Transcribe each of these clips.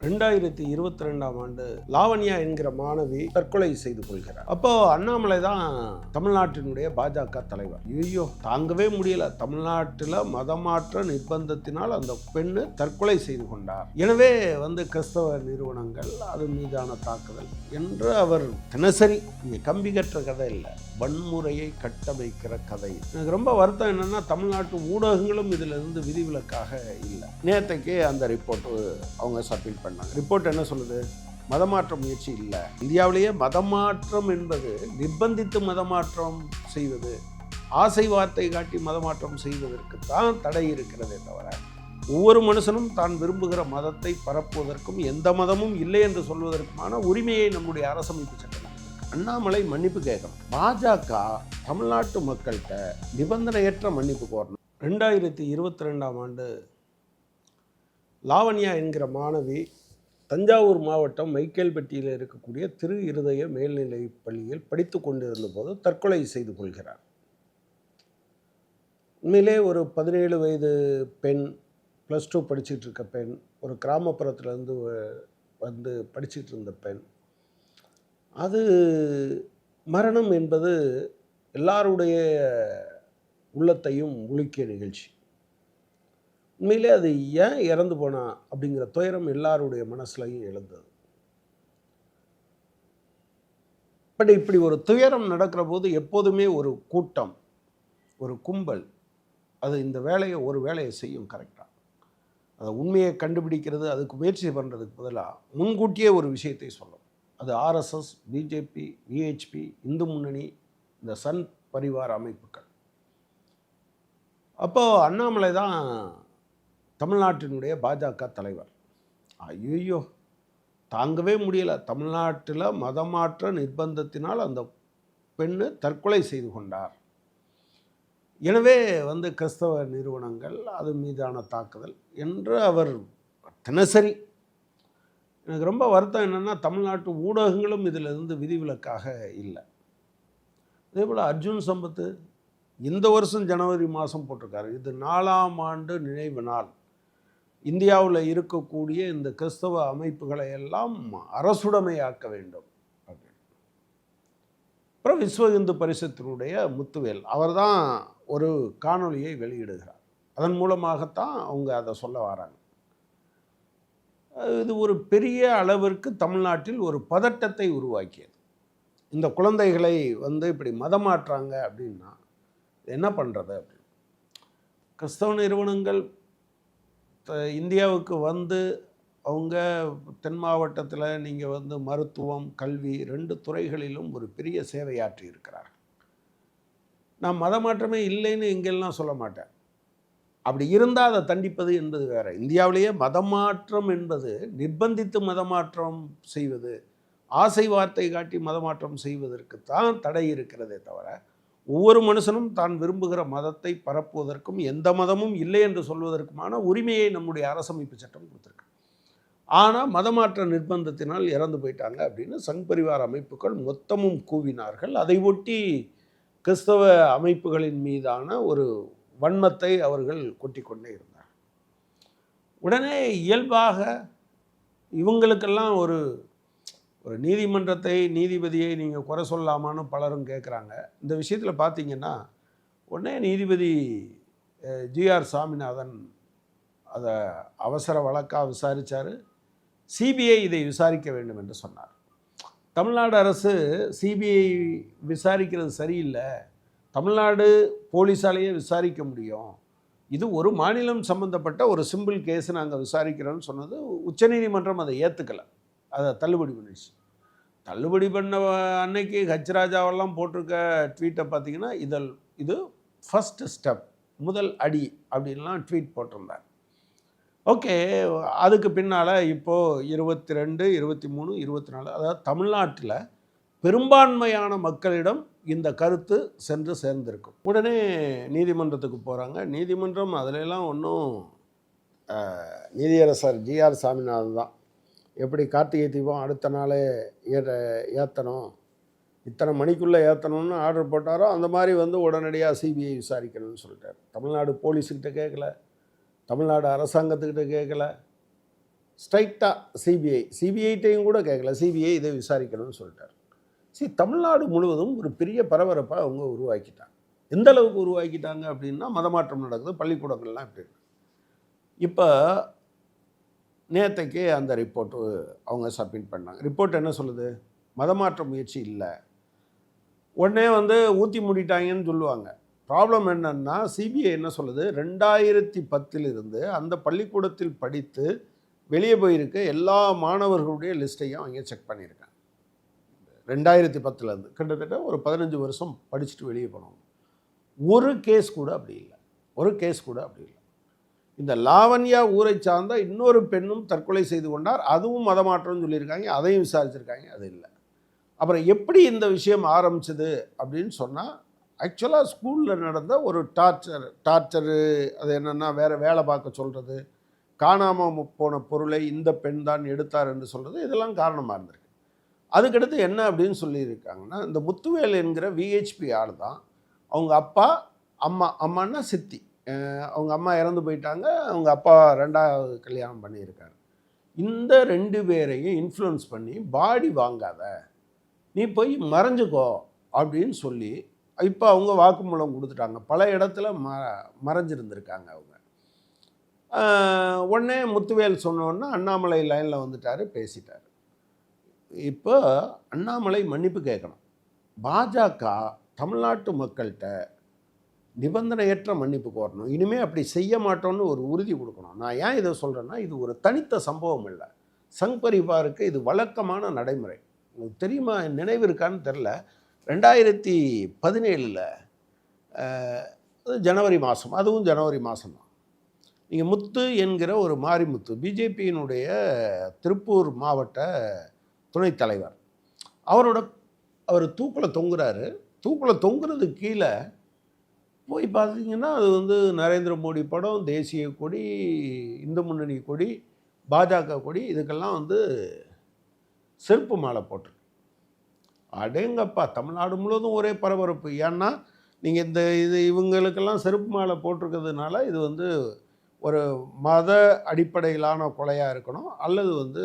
2022ஆம் ஆண்டு லாவண்யா என்கிற மாணவி தற்கொலை செய்து கொள்கிறார். அப்போ அண்ணாமலை தான் தமிழ்நாட்டினுடைய பாஜக தலைவர். ஐயோ தாங்கவே முடியல, தமிழ்நாட்டில் மதமாற்ற நிர்பந்தத்தினால் அந்த பெண்ணு தற்கொலை செய்து கொண்டார். எனவே கிறிஸ்தவ நிறுவனங்கள் அது மீதான தாக்குதல் என்று அவர் தினசரி இங்கே கம்பி கட்டுற கதை இல்லை, வன்முறையை கட்டமைக்கிற கதை. எனக்கு ரொம்ப வருத்தம் என்னன்னா, தமிழ்நாட்டு ஊடகங்களும் இதில் இருந்து விதிவிலக்காக இல்லை. நேற்றைக்கு அந்த ரிப்போர்ட் அவங்க சப்மிட் பண்ணாங்க. ரிப்போர்ட் என்ன சொல்லுது? மதமாற்ற முயற்சி இல்லை. இந்தியாவிலேயே மதமாற்றம் என்பது நிர்பந்தித்து மதமாற்றம் செய்வது, ஆசை வார்த்தை காட்டி மதமாற்றம் செய்வதற்கு தான் தடை இருக்கிறதே தவிர, ஒவ்வொரு மனுஷனும் தான் விரும்புகிற மதத்தை பரப்புவதற்கும் எந்த மதமும் இல்லை என்று சொல்வதற்குமான உரிமையை நம்முடைய அரசமைப்பு சட்டம். அண்ணாமலை மன்னிப்பு கேட்கணும். பாஜக தமிழ்நாட்டு மக்கள்கிட்ட நிபந்தனையற்ற மன்னிப்பு கோரணும். 2022ஆம் ஆண்டு லாவண்யா என்கிற மாணவி தஞ்சாவூர் மாவட்டம் மைக்கேல்பட்டியில் இருக்கக்கூடிய திரு இருதய மேல்நிலைப் பள்ளியில் படித்து கொண்டிருந்த போது தற்கொலை செய்து கொள்கிறார். உண்மையிலே ஒரு 17 வயது பெண், +2 படிச்சுட்டு இருக்க பெண், ஒரு கிராமப்புறத்துலேருந்து வந்து படிச்சுட்டு இருந்த பெண். அது மரணம் என்பது எல்லாருடைய உள்ளத்தையும் உலுக்கிய நிகழ்ச்சி. உண்மையிலே அது ஏன் இறந்து போனா அப்படிங்கிற துயரம் எல்லாருடைய மனசுலையும் எழுந்தது. பட் இப்படி ஒரு துயரம் நடக்கிற போது எப்போதுமே ஒரு கூட்டம், ஒரு கும்பல் அது இந்த ஒரு வேலையை செய்யும் கரெக்டாக. அதை உண்மையை கண்டுபிடிக்கிறது, அதுக்கு முயற்சி பண்ணுறதுக்கு பதிலாக முன்கூட்டியே ஒரு விஷயத்தை சொல்லும். அது ஆர்எஸ்எஸ், பிஜேபி, விஹெச்பி, இந்து முன்னணி, இந்த சன் பரிவார அமைப்புகள். அப்போது அண்ணாமலை தான் தமிழ்நாட்டினுடைய பாஜக தலைவர். ஐயோ தாங்கவே முடியல, தமிழ்நாட்டில் மதமாற்ற நிர்பந்தத்தினால் அந்த பெண்ணு தற்கொலை செய்து கொண்டார். எனவே கிறிஸ்தவ நிறுவனங்கள் அது மீதான தாக்குதல் என்று அவர் தினசரி. எனக்கு ரொம்ப வருத்தம் என்னென்னா, தமிழ்நாட்டு ஊடகங்களும் இதில் இருந்து விதிவிலக்காக இல்லை. அதே போல் அர்ஜுன் சம்பத்து இந்த வருஷம் ஜனவரி மாதம் போட்டிருக்காரு, இது 4ஆம் ஆண்டு நினைவு நாள், இந்தியாவில் இருக்கக்கூடிய இந்த கிறிஸ்தவ அமைப்புகளை எல்லாம் அரசுடைமையாக்க வேண்டும் அப்படின்னு. அப்புறம் விஸ்வ இந்து பரிஷத்தினுடைய முத்துவேல் அவர் தான் ஒரு காணொளியை வெளியிடுகிறார். அதன் மூலமாகத்தான் அவங்க அதை சொல்ல வராங்க. இது ஒரு பெரிய அளவிற்கு தமிழ்நாட்டில் ஒரு பதட்டத்தை உருவாக்கியது. இந்த குழந்தைகளை இப்படி மதமாற்றாங்க அப்படின்னா என்ன பண்ணுறது அப்படின்னு. கிறிஸ்தவ நிறுவனங்கள் இந்தியாவுக்கு அவங்க தென் மாவட்டத்தில் நீங்கள் மருத்துவம், கல்வி 2 துறைகளிலும் ஒரு பெரிய சேவையாற்றி இருக்கிறார்கள். நான் மதமாற்றமே இல்லைன்னு எங்கெல்லாம் சொல்ல மாட்டேன். அப்படி இருந்தால் அதை தண்டிப்பது என்பது வேறு. இந்தியாவிலேயே மதமாற்றம் என்பது நிர்பந்தித்து மதமாற்றம் செய்வது, ஆசை வார்த்தை காட்டி மதமாற்றம் செய்வதற்கு தான் தடை இருக்கிறதே தவிர, ஒவ்வொரு மனுஷனும் தான் விரும்புகிற மதத்தை பரப்புவதற்கும் எந்த மதமும் இல்லை என்று சொல்வதற்குமான உரிமையை நம்முடைய அரசமைப்பு சட்டம் கொடுத்துருக்கு. ஆனால் மதமாற்ற நிர்பந்தத்தினால் இறந்து போயிட்டாங்க அப்படின்னு சங் பரிவார அமைப்புகள் மொத்தமும் கூவினார்கள். அதை ஒட்டி கிறிஸ்தவ அமைப்புகளின் மீதான ஒரு வன்மத்தை அவர்கள் கொட்டிக்கொண்டே இருந்தார். உடனே இயல்பாக இவங்களுக்கெல்லாம் ஒரு நீதிபதியை நீங்கள் குறை சொல்லலாமான்னு பலரும் கேட்குறாங்க. இந்த விஷயத்தில் பார்த்தீங்கன்னா, உடனே நீதிபதி ஜிஆர் சாமிநாதன் அதை அவசர வழக்காக விசாரித்தார். சிபிஐ இதை விசாரிக்க வேண்டும் என்று சொன்னார். தமிழ்நாடு அரசு சிபிஐ விசாரிக்கிறது சரியில்லை, தமிழ்நாடு போலீஸாலேயே விசாரிக்க முடியும், இது ஒரு மாநிலம் சம்மந்தப்பட்ட ஒரு சிம்பிள் கேஸ் நாங்கள் விசாரிக்கிறோன்னு சொன்னது உச்சநீதிமன்றம் அதை ஏற்றுக்கலை, அதை தள்ளுபடி பண்ணிடுச்சு. தள்ளுபடி பண்ண அன்னைக்கு ஹச்ராஜாவெல்லாம் போட்டிருக்க ட்வீட்டை பார்த்தீங்கன்னா, இது ஃபஸ்ட்டு ஸ்டெப், முதல் அடி அப்படின்லாம் ட்வீட் போட்டிருந்தார். ஓகே, அதுக்கு பின்னால் இப்போது 22, 23, 24, அதாவது தமிழ்நாட்டில் பெரும்பான்மையான மக்களிடம் இந்த கருத்து சென்று சேர்ந்திருக்கும். உடனே நீதிமன்றத்துக்கு போகிறாங்க. நீதிமன்றம் அதிலெல்லாம் ஒன்றும், நீதியரசர் ஜிஆர் சாமிநாதன் தான் எப்படி கார்த்திகை தீபம் அடுத்த நாளே ஏற்றணும், இத்தனை மணிக்குள்ளே ஏற்றணும்னு ஆர்டர் போட்டாரோ அந்த மாதிரி உடனடியாக சிபிஐ விசாரிக்கணும்னு சொல்லிட்டார். தமிழ்நாடு போலீஸுக்கிட்ட கேட்கல, தமிழ்நாடு அரசாங்கத்துக்கிட்ட கேட்கல, ஸ்ட்ரைட்டாக சிபிஐட்டையும் கூட கேட்கல, சிபிஐ இதை விசாரிக்கணும்னு சொல்லிட்டார். தமிழ்நாடு முழுவதும் ஒரு பெரிய பரபரப்பாக அவங்க உருவாக்கிட்டாங்க. எந்த அளவுக்கு உருவாக்கிட்டாங்க அப்படின்னா, மதமாற்றம் நடக்குது, பள்ளிக்கூடங்கள்லாம் இப்படி இருக்கு. இப்போ நேற்றைக்கு அந்த ரிப்போர்ட்டு அவங்க சப்மிட் பண்ணாங்க. ரிப்போர்ட் என்ன சொல்லுது? மதமாற்ற முயற்சி இல்லை, உடனே ஊற்றி மூடிட்டாங்கன்னு சொல்லுவாங்க. ப்ராப்ளம் என்னன்னா, சிபிஐ என்ன சொல்லுது, 2010 அந்த பள்ளிக்கூடத்தில் படித்து வெளியே போயிருக்க எல்லா மாணவர்களுடைய லிஸ்ட்டையும் அவங்க செக் பண்ணியிருக்காங்க. 2010 கிட்டத்தட்ட ஒரு 15 வருஷம் படிச்சுட்டு வெளியே போனோம். ஒரு கேஸ் கூட அப்படி இல்லை. இந்த லாவண்யா ஊரை சார்ந்த இன்னொரு பெண்ணும் தற்கொலை செய்து கொண்டார், அதுவும் மதமாற்றம்னு சொல்லியிருக்காங்க, அதையும் விசாரிச்சிருக்காங்க, அது இல்லை. அப்புறம் எப்படி இந்த விஷயம் ஆரம்பிச்சது அப்படின்னு சொன்னால், ஆக்சுவலாக ஸ்கூலில் நடந்த ஒரு டார்ச்சரு, அது என்னென்னா வேறு வேலை பார்க்க சொல்கிறது, காணாமல் போன பொருளை இந்த பெண் தான் எடுத்தார் என்று சொல்கிறது, இதெல்லாம் காரணமாக இருந்திருக்கு. அதுக்கடுத்து என்ன அப்படின்னு சொல்லியிருக்காங்கன்னா, இந்த முத்துவேல் என்கிற விஹெச்பி ஆள் தான் அவங்க அப்பா, அம்மான்னா சித்தி, அவங்க அம்மா இறந்து போயிட்டாங்க, அவங்க அப்பா 2வது கல்யாணம் பண்ணியிருக்காரு. இந்த 2 பேரையும் இன்ஃப்ளூயன்ஸ் பண்ணி பாடி வாங்காத, நீ போய் மறைஞ்சுக்கோ அப்படின்னு சொல்லி இப்போ அவங்க வாக்குமூலம் கொடுத்துட்டாங்க. பல இடத்துல மறைஞ்சிருந்திருக்காங்க அவங்க. உடனே முத்துவேல் சொன்னோன்னா அண்ணாமலை லைனில் வந்துட்டார், பேசிட்டார். இப்போ அண்ணாமலை மன்னிப்பு கேட்கணும். பாஜக தமிழ்நாட்டு மக்கள்கிட்ட நிபந்தனையற்ற மன்னிப்பு கோரணும். இனிமேல் அப்படி செய்ய மாட்டோன்னு ஒரு உறுதி கொடுக்கணும். நான் ஏன் இதை சொல்கிறேன்னா, இது ஒரு தனித்த சம்பவம் இல்லை, சங் பரிவாருக்கு இது வழக்கமான நடைமுறை. உங்களுக்கு தெரியுமா, நினைவு இருக்கான்னு தெரில, 2017 ஜனவரி மாதம், அதுவும் ஜனவரி மாதம் தான், நீங்கள் முத்து என்கிற ஒரு மாரிமுத்து, பிஜேபியினுடைய திருப்பூர் மாவட்ட துணைத் தலைவர், அவர் தூக்கில் தொங்குறாரு. தூக்கில் தொங்குறதுக்கு கீழே போய் பார்த்தீங்கன்னா, அது நரேந்திர மோடி படம், தேசிய கொடி, இந்து முன்னணி கொடி, பாஜக கொடி, இதுக்கெல்லாம் செருப்பு மாலை போட்டிருக்கு. அடேங்கப்பா, தமிழ்நாடு முழுவதும் ஒரே பரபரப்பு. ஏன்னா நீங்கள் இவங்களுக்கெல்லாம் செருப்பு மாலை போட்டிருக்கிறதுனால இது ஒரு மத அடிப்படையிலான கொலையாக இருக்கணும், அல்லது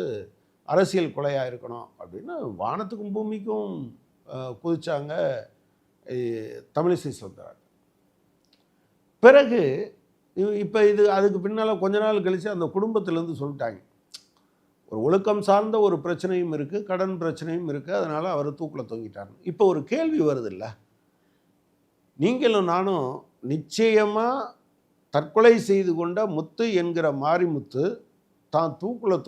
அரசியல் கொலையாக இருக்கணும் அப்படின்னு வானத்துக்கும் பூமிக்கும் குதிச்சாங்க தமிழிசை சவுந்தரராஜன். பிறகு இப்போ அதுக்கு பின்னால் கொஞ்ச நாள் கழித்து அந்த குடும்பத்திலேருந்து சொல்லிட்டாங்க, ஒரு ஒழுக்கம் சார்ந்த ஒரு பிரச்சனையும் இருக்குது, கடன் பிரச்சனையும் இருக்குது, அதனால் அவர் தூக்கில் தொங்கிட்டார். இப்போ ஒரு கேள்வி வருது இல்லை, நீங்களும் நானும் நிச்சயமாக தற்கொலை செய்து கொண்ட முத்து என்கிற மாரிமுத்து தான் தூக்கில்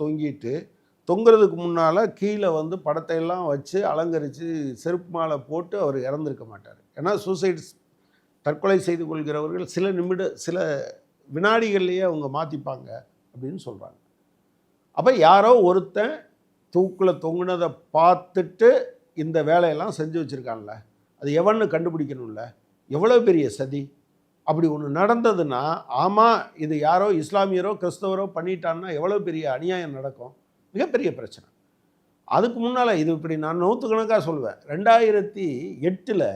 தொங்குறதுக்கு முன்னால் கீழே படத்தையெல்லாம் வச்சு அலங்கரித்து செருப்பு மாலை போட்டு அவர் இறந்துருக்க மாட்டார். ஏன்னா தற்கொலை செய்து கொள்கிறவர்கள் சில வினாடிகள்லேயே அவங்க மாற்றிப்பாங்க அப்படின்னு சொல்கிறாங்க. அப்போ யாரோ ஒருத்தன் தூக்கில் தொங்குனதை பார்த்துட்டு இந்த வேலையெல்லாம் செஞ்சு வச்சுருக்கான்ல, அது எவன்னு கண்டுபிடிக்கணும்ல. எவ்வளோ பெரிய சதி! அப்படி ஒன்று நடந்ததுன்னா, ஆமாம் இது யாரோ இஸ்லாமியரோ கிறிஸ்தவரோ பண்ணிட்டான்னா எவ்வளோ பெரிய அநியாயம் நடக்கும், மிகப்பெரிய பிரச்சனை. அதுக்கு முன்னால் இது இப்படி நான் 100கணக்காக சொல்லுவேன். 2008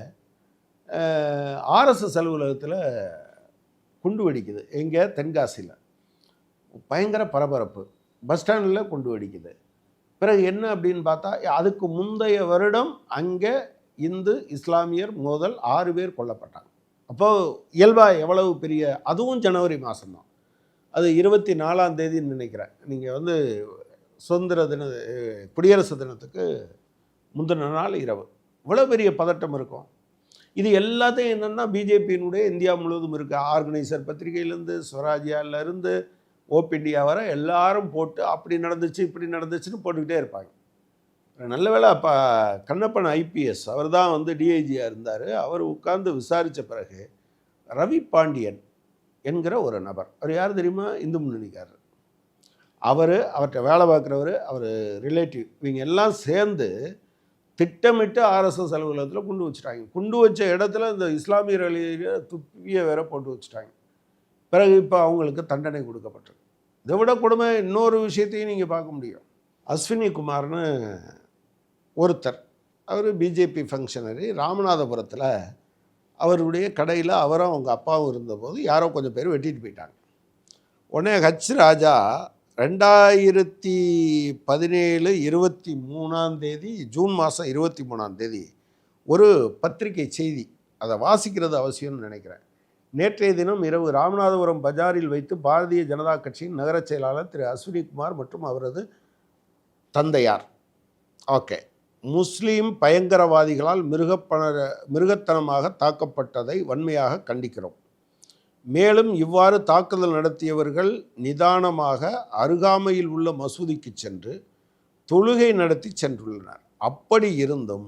ஆர்எஸ்எஸ் அலுவலகத்தில் குண்டு வெடிக்குது, எங்கே தென்காசியில், பயங்கர பரபரப்பு. பஸ் ஸ்டாண்டில் குண்டு வெடிக்குது. பிறகு என்ன அப்படின்னு பார்த்தா, அதுக்கு முந்தைய வருடம் அங்கே இந்து இஸ்லாமியர் மோதல் 6 பேர் கொல்லப்பட்டாங்க. அப்போது இயல்பாக எவ்வளவு பெரிய, அதுவும் ஜனவரி மாதம்தான், அது 24ஆம் தேதின்னு நினைக்கிறேன். நீங்கள் சுதந்திர குடியரசு தினத்துக்கு முந்தின நாள் இரவு, இவ்வளோ பெரிய பதட்டம் இருக்கும். இது எல்லாத்தையும் என்னென்னா பிஜேபியினுடைய இந்தியா முழுவதும் இருக்க ஆர்கனைசர் பத்திரிகையிலேருந்து ஸ்வராஜ்யாவிலேருந்து ஓப் இண்டியா வர எல்லாரும் போட்டு அப்படி நடந்துச்சு இப்படி நடந்துச்சுன்னு போட்டுக்கிட்டே இருப்பாங்க. நல்ல வேளை அப்போ கண்ணப்பன் ஐபிஎஸ் அவர் தான் டிஐஜியாக இருந்தார். அவர் உட்கார்ந்து விசாரித்த பிறகு ரவி பாண்டியன் என்கிற ஒரு நபர், அவர் யார் தெரியுமா, இந்து முன்னணிக்காரர், அவர்கிட்ட வேலை பார்க்குறவர், அவர் ரிலேட்டிவ், இவங்க எல்லாம் சேர்ந்து திட்டமிட்டு ஆர்எஸ்எஸ் அலுவலகத்தில் குண்டு வச்சுட்டாங்க. குண்டு வச்ச இடத்துல இந்த இஸ்லாமியர் அழிய துப்பிய வேற போட்டு வச்சுட்டாங்க. பிறகு இப்போ அவங்களுக்கு தண்டனை கொடுக்கப்பட்டிருக்கு. இதை விட கொடுமை இன்னொரு விஷயத்தையும் நீங்கள் பார்க்க முடியும். அஸ்வினி குமார்னு ஒருத்தர், அவர் பிஜேபி ஃபங்க்ஷனரி, ராமநாதபுரத்தில் அவருடைய கடையில் அவரும் அவங்க அப்பாவும் இருந்தபோது யாரோ கொஞ்சம் பேர் வெட்டிட்டு போயிட்டாங்க. உடனே ராஜா 2017 23 ஜூன் மாதம் 23 ஒரு பத்திரிகை செய்தி, அதை வாசிக்கிறது அவசியம்னு நினைக்கிறேன். நேற்றைய தினம் இரவு ராமநாதபுரம் பஜாரில் வைத்து பாரதிய ஜனதா கட்சியின் நகர செயலாளர் திரு அஸ்வினிகுமார் மற்றும் அவரது தந்தையார் முஸ்லீம் பயங்கரவாதிகளால் மிருகத்தனமாக தாக்கப்பட்டதை வன்மையாக கண்டிக்கிறோம். மேலும் இவ்வாறு தாக்குதல் நடத்தியவர்கள் நிதானமாக அருகாமையில் உள்ள மசூதிக்கு சென்று தொழுகை நடத்தி சென்றுள்ளனர். அப்படி இருந்தும்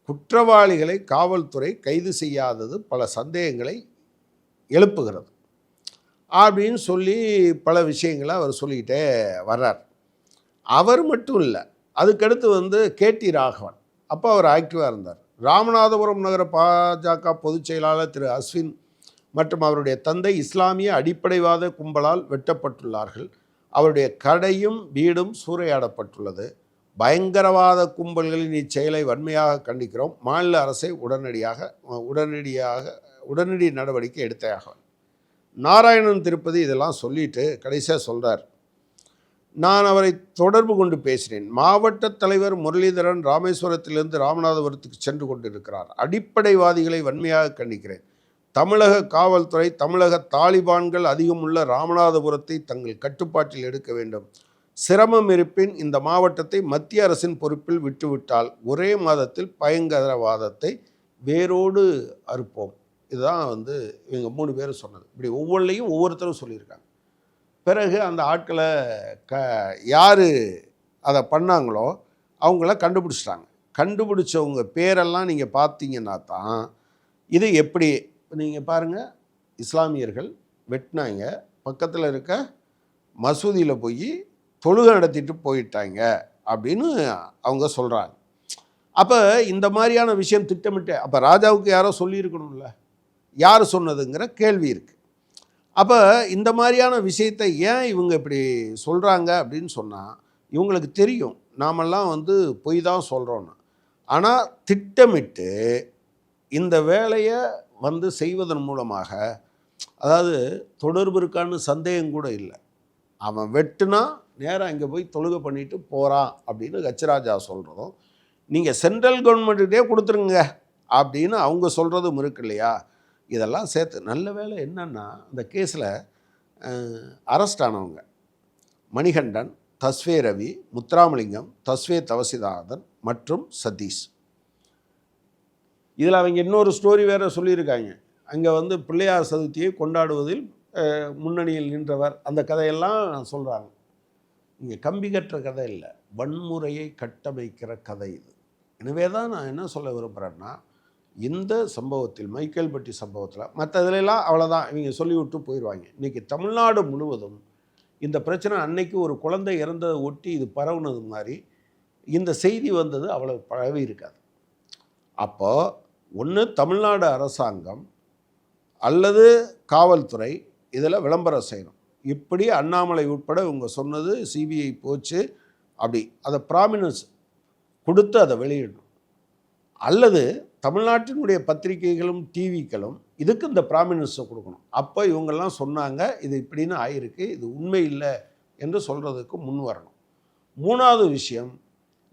குற்றவாளிகளை காவல்துறை கைது செய்யாதது பல சந்தேகங்களை எழுப்புகிறது அப்படின்னு சொல்லி பல விஷயங்களை அவர் சொல்லிக்கிட்டே வர்றார். அவர் மட்டும் இல்லை, அதுக்கடுத்து கேடி ராகவன், அப்போ அவர் ஆக்டிவாக இருந்தார். ராமநாதபுரம் நகர பாஜக பொதுச் செயலாளர் திரு அஸ்வின் மற்றும் அவருடைய தந்தை இஸ்லாமிய அடிப்படைவாத கும்பலால் வெட்டப்பட்டுள்ளார்கள். அவருடைய கடையும் வீடும் சூறையாடப்பட்டுள்ளது. பயங்கரவாத கும்பல்களின் இச்செயலை வன்மையாக கண்டிக்கிறோம். மாநில அரசை உடனடி நடவடிக்கை எடுத்தாக. நாராயணன் திருப்பதி இதெல்லாம் சொல்லிட்டு கடைசியாக சொல்கிறார், நான் அவரை தொடர்பு கொண்டு பேசினேன். மாவட்ட தலைவர் முரளிதரன் ராமேஸ்வரத்திலிருந்து ராமநாதபுரத்துக்கு சென்று கொண்டிருக்கிறார். அடிப்படைவாதிகளை வன்மையாக கண்டிக்கிறேன். தமிழக காவல்துறை தமிழக தாலிபான்கள் அதிகமுள்ள ராமநாதபுரத்தை தங்கள் கட்டுப்பாட்டில் எடுக்க வேண்டும். சிரமம் இருப்பின் இந்த மாவட்டத்தை மத்திய அரசின் பொறுப்பில் விட்டுவிட்டால் ஒரே மாதத்தில் பயங்கரவாதத்தை வேரோடு அறுப்போம். இதுதான் இவங்க 3 பேரும் சொன்னது. இப்படி ஒவ்வொன்றையும் ஒவ்வொருத்தரும் சொல்லியிருக்காங்க. பிறகு அந்த ஆட்களை யார் அதை பண்ணாங்களோ அவங்கள கண்டுபிடிச்சிட்டாங்க. கண்டுபிடிச்சவங்க பேரெல்லாம் நீங்கள் பார்த்தீங்கன்னா தான் இது எப்படி, நீங்கள் பாருங்கள், இஸ்லாமியர்கள் வெட்டினாங்க, பக்கத்தில் இருக்க மசூதியில் போய் தொழுகை நடத்திட்டு போயிட்டாங்க அப்படின்னு அவங்க சொல்கிறாங்க. அப்போ இந்த மாதிரியான விஷயம் திட்டமிட்டு, அப்போ ராஜாவுக்கு யாரோ சொல்லியிருக்கணும்ல, யார் சொன்னதுங்கிற கேள்வி இருக்குது. அப்போ இந்த மாதிரியான விஷயத்தை ஏன் இவங்க இப்படி சொல்கிறாங்க அப்படின்னு சொன்னால், இவங்களுக்கு தெரியும் நாமெல்லாம் பொய் தான் சொல்கிறோன்னு. ஆனால் திட்டமிட்டு இந்த வேலையை செய்வதன் மூலமாக, அதாவது தொடர்பு இருக்கான்னு சந்தேகம் கூட இல்லை, அவன் வெட்டுனா நேராக இங்கே போய் தொழுகை பண்ணிட்டு போகிறான் அப்படின்னு கச்சராஜா சொல்கிறதும், நீங்கள் சென்ட்ரல் கவர்மெண்ட்டுகிட்டே கொடுத்துருங்க அப்படின்னு அவங்க சொல்கிறதும் இருக்கு இல்லையா, இதெல்லாம் சேர்த்து. நல்ல வேலை என்னன்னா, இந்த கேஸில் அரெஸ்ட் ஆனவங்க மணிகண்டன், தஸ்வே ரவி, முத்துராமலிங்கம், தஸ்வே தவசிதாதன் மற்றும் சதீஷ். இதில் அவங்க இன்னொரு ஸ்டோரி வேறு சொல்லியிருக்காங்க. அங்கே பிள்ளையார் சதுர்த்தியை கொண்டாடுவதில் முன்னணியில் நின்றவர், அந்த கதையெல்லாம் சொல்கிறாங்க. இங்கே கம்பி கட்டுற கதை இல்லை, வன்முறையை கட்டமைக்கிற கதை இது. எனவே தான் நான் என்ன சொல்ல விரும்புகிறேன்னா, இந்த சம்பவத்தில், மைக்கேல்பட்டி சம்பவத்தில், மற்ற இதிலெல்லாம் அவ்வளோதான், இவங்க சொல்லிவிட்டு போயிடுவாங்க. இன்றைக்கி தமிழ்நாடு முழுவதும் இந்த பிரச்சனை, அன்னைக்கு ஒரு குழந்தை இறந்ததை ஒட்டி இது பரவுனது மாதிரி இந்த செய்தி வந்தது அவ்வளோ பரவி இருக்காது. அப்போது ஒன்று தமிழ்நாடு அரசாங்கம் அல்லது காவல்துறை இதில் விளம்பரம் செய்யணும். இப்படி அண்ணாமலை உட்பட இவங்க சொன்னது சிபிஐ போச்சு, அப்படி அதை ப்ராமினன்ஸ் கொடுத்து அதை வெளியிடணும். அல்லது தமிழ்நாட்டினுடைய பத்திரிகைகளும் டிவிக்களும் இதுக்கு இந்த ப்ராமினன்ஸை கொடுக்கணும். அப்போ இவங்கெல்லாம் சொன்னாங்க இது இப்படின்னு ஆயிருக்கு, இது உண்மை இல்லை என்று சொல்கிறதுக்கு முன் வரணும். 3வது விஷயம்,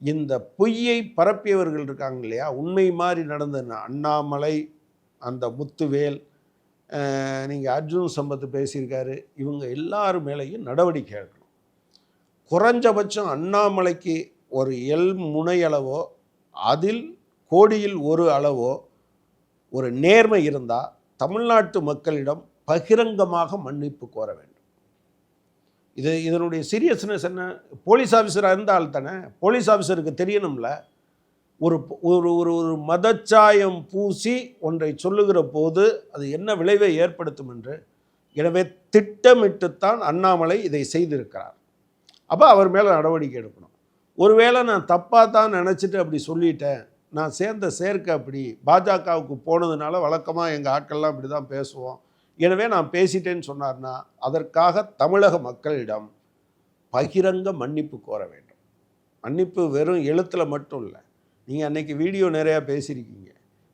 இந்த பொய்யை பரப்பியவர்கள் இருக்காங்க இல்லையா, உண்மை மாதிரி நடந்த அண்ணாமலை, அந்த முத்துவேல், நீங்கள் அர்ஜுன் சம்பத் பேசியிருக்காரு, இவங்க எல்லாரும் மேலேயும் நடவடிக்கை எடுக்கணும். குறைஞ்சபட்சம் அண்ணாமலைக்கு ஒரு முனையளவோ அதில் கோடியில் ஒரு அளவோ ஒரு நேர்மை இருந்தால் தமிழ்நாட்டு மக்களிடம் பகிரங்கமாக மன்னிப்பு கோர வேண்டும். இதனுடைய சீரியஸ்னஸ் என்ன? போலீஸ் ஆஃபீஸராக இருந்தால் தானே போலீஸ் ஆஃபீஸருக்கு தெரியணும்ல. ஒரு ஒரு ஒரு மதச்சாயம் பூசி ஒன்றை சொல்லுகிற போது அது என்ன விளைவை ஏற்படுத்தும் என்று. எனவே திட்டமிட்டுத்தான் அண்ணாமலை இதை செய்திருக்கிறார். அப்போ அவர் மேலே நடவடிக்கை எடுக்கணும். ஒருவேளை நான் தப்பாக தான் நினச்சிட்டு அப்படி சொல்லிட்டேன், நான் சேர்ந்த சேர்க்கை அப்படி பாஜகவுக்கு போனதுனால வழக்கமாக எங்கள் ஆட்கள்லாம் இப்படி தான் பேசுவோம், எனவே நான் பேசிட்டேன்னு சொன்னார்னா அதற்காக தமிழக மக்களிடம் பகிரங்க மன்னிப்பு கோர வேண்டும். மன்னிப்பு வெறும் எழுத்தில் மட்டும் இல்லை, நீங்கள் அன்றைக்கி வீடியோ நிறையா பேசியிருக்கீங்க,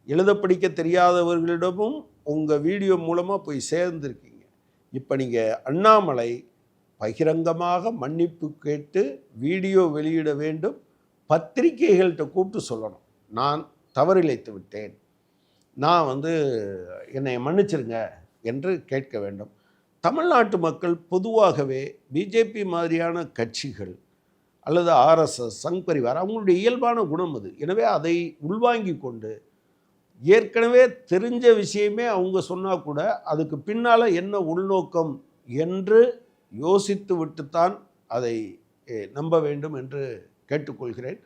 எழுத படிக்க தெரியாதவர்களிடமும் உங்கள் வீடியோ மூலமாக போய் சேர்ந்துருக்கீங்க. இப்போ நீங்கள் அண்ணாமலை பகிரங்கமாக மன்னிப்பு கேட்டு வீடியோ வெளியிட வேண்டும். பத்திரிகைகள்கிட்ட கூப்பிட்டு சொல்லணும், நான் தவறிழைத்து விட்டேன், நான் என்னை மன்னிச்சிருங்க என்று கேட்க வேண்டும். தமிழ்நாட்டு மக்கள் பொதுவாகவே பிஜேபி மாதிரியான கட்சிகள் அல்லது ஆர்எஸ்எஸ், சங் பரிவார் அவங்களுடைய இயல்பான குணம் அது. எனவே அதை உள்வாங்கி கொண்டு ஏற்கனவே தெரிஞ்ச விஷயமே அவங்க சொன்னால் கூட அதுக்கு பின்னால் என்ன உள்நோக்கம் என்று யோசித்து விட்டுத்தான் அதை நம்ப வேண்டும் என்று கேட்டுக்கொள்கிறேன்.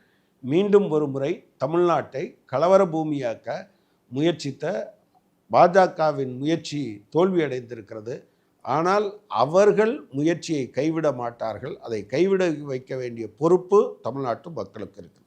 மீண்டும் ஒரு முறை தமிழ்நாட்டை கலவர பூமியாக்க முயற்சித்த பாஜகவின் முயற்சி தோல்வியடைந்திருக்கிறது. ஆனால் அவர்கள் முயற்சியை கைவிட மாட்டார்கள். அதை கைவிட வைக்க வேண்டிய பொறுப்பு தமிழ்நாட்டு மக்களுக்கு இருக்கிறது.